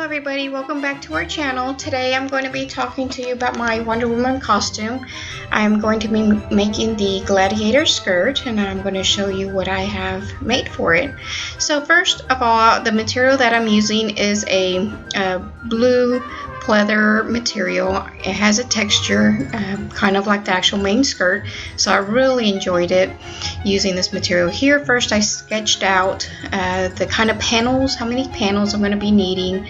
everybody, welcome back to our channel. Today I'm going to be talking to you about my Wonder Woman costume. I'm going to be making the Gladiator skirt, and I'm going to show you what I have made for it. So first of all, the material that I'm using is a blue pleather material. It has a texture kind of like the actual main skirt, so I really enjoyed it using this material. Here first I sketched out the kind of panels, how many panels I'm going to be needing,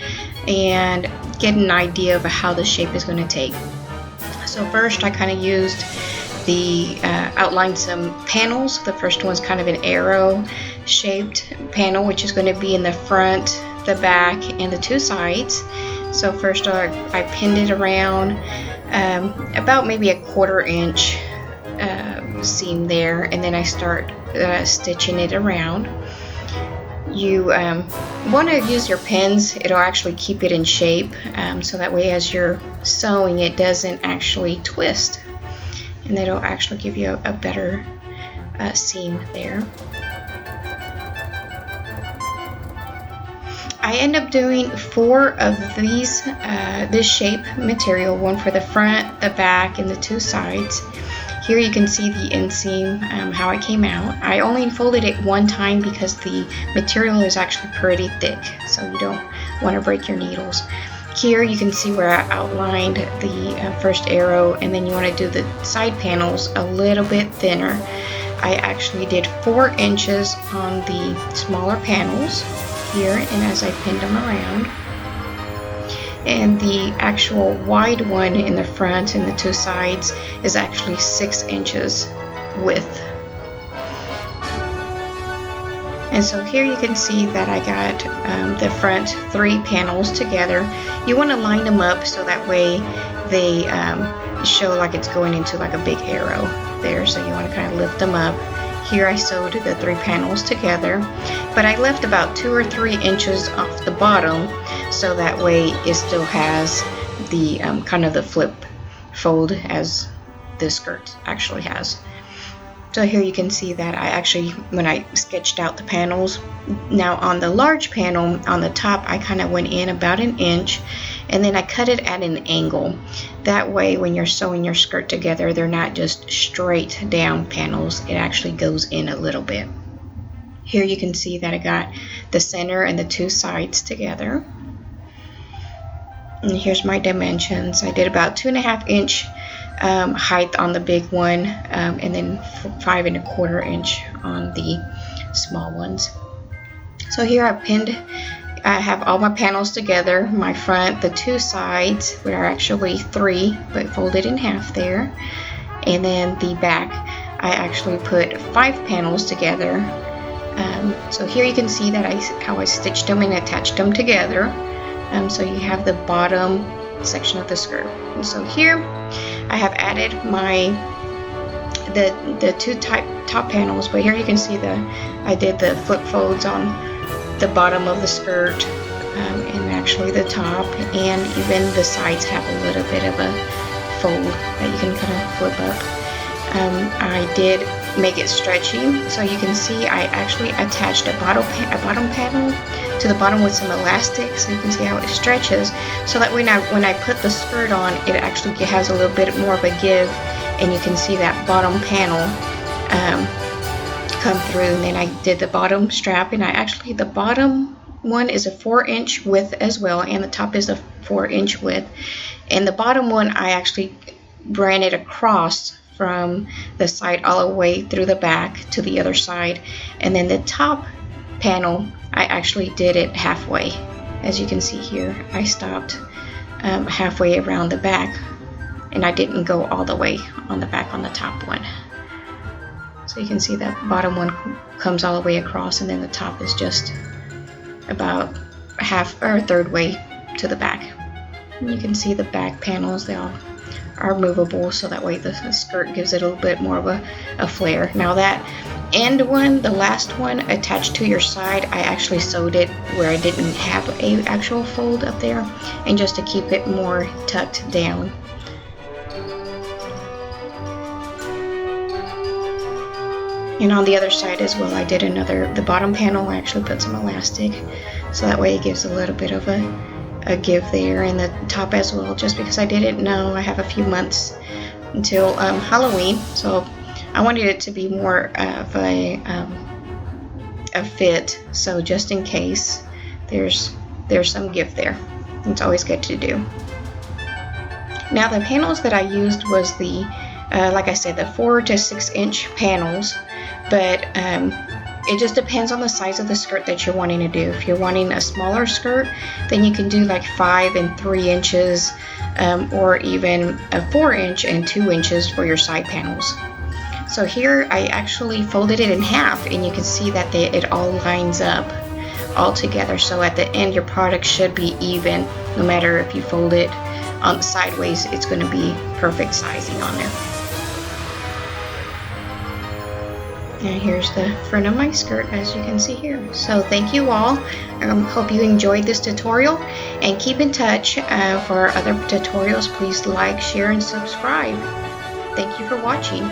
and get an idea of how the shape is going to take. So first I kind of used the outlined some panels. The first one's kind of an arrow shaped panel, which is going to be in the front, the back, and the two sides. So first I pinned it around about maybe a 1/4 inch seam there, and then I start stitching it around. You want to use your pins. It'll actually keep it in shape, so that way as you're sewing it doesn't actually twist, and it'll actually give you a better seam there. I end up doing 4 of these this shape material, one for the front, the back, and the two sides. Here you can see the inseam, how it came out. I only folded it one time because the material is actually pretty thick, so you don't want to break your needles. Here you can see where I outlined the first arrow, and then you want to do the side panels a little bit thinner. I actually did 4 inches on the smaller panels here, and as I pinned them around, and the actual wide one in the front and the two sides is actually 6 inches width. And so here you can see that I got the front 3 panels together. You want to line them up so that way they show like it's going into like a big arrow there, so you want to kind of lift them up. Here I sewed the 3 panels together, but I left about 2 or 3 inches off the bottom, so that way it still has the kind of the flip fold as this skirt actually has. So here you can see that I actually, when I sketched out the panels, now on the large panel on the top I kind of went in about 1 inch, and then I cut it at an angle. That way when you're sewing your skirt together, they're not just straight down panels, it actually goes in a little bit. Here you can see that I got the center and the two sides together. And here's my dimensions. I did about 2.5 inch height on the big one, and then 5 1/4 inch on the small ones. So here I have all my panels together. My front, the two sides, which are actually 3 but folded in half there, and then the back I actually put 5 panels together. So here you can see that how I stitched them and attached them together. So you have the bottom section of the skirt. And so here I have added the 2 top panels, but here you can see I did the flip folds on the bottom of the skirt, and actually the top, and even the sides have a little bit of a fold that you can kind of flip up. I did make it stretchy, so you can see I actually attached a bottom panel to the bottom with some elastic, so you can see how it stretches, so that when I put the skirt on, it actually has a little bit more of a give, and you can see that bottom panel come through. And then I did the bottom strap, and the bottom one is a 4 inch width as well, and the top is a 4 inch width, and the bottom one I actually ran it across from the side all the way through the back to the other side, and then the top panel I actually did it halfway. As you can see here, I stopped halfway around the back, and I didn't go all the way on the back on the top one. So you can see that bottom one comes all the way across, and then the top is just about half or a third way to the back. And you can see the back panels, they all are movable, so that way the skirt gives it a little bit more of a flare. Now that end one, the last one attached to your side, I actually sewed it where I didn't have a actual fold up there, and just to keep it more tucked down. And on the other side as well, I did the bottom panel, I actually put some elastic, so that way it gives a little bit of a give there, and the top as well, just because I didn't know. I have a few months until Halloween, so I wanted it to be more of a fit, so just in case there's some gift there. It's always good to do. Now the panels that I used was the like I said, the 4 to 6 inch panels, but it just depends on the size of the skirt that you're wanting to do. If you're wanting a smaller skirt, then you can do like 5 and 3 inches, or even a 4 inch and 2 inches for your side panels. So here I actually folded it in half, and you can see that it all lines up all together. So at the end, your product should be even. No matter if you fold it on sideways, it's going to be perfect sizing on there. And here's the front of my skirt, as you can see here. So thank you all. I hope you enjoyed this tutorial, and keep in touch for other tutorials. Please like, share, and subscribe. Thank you for watching.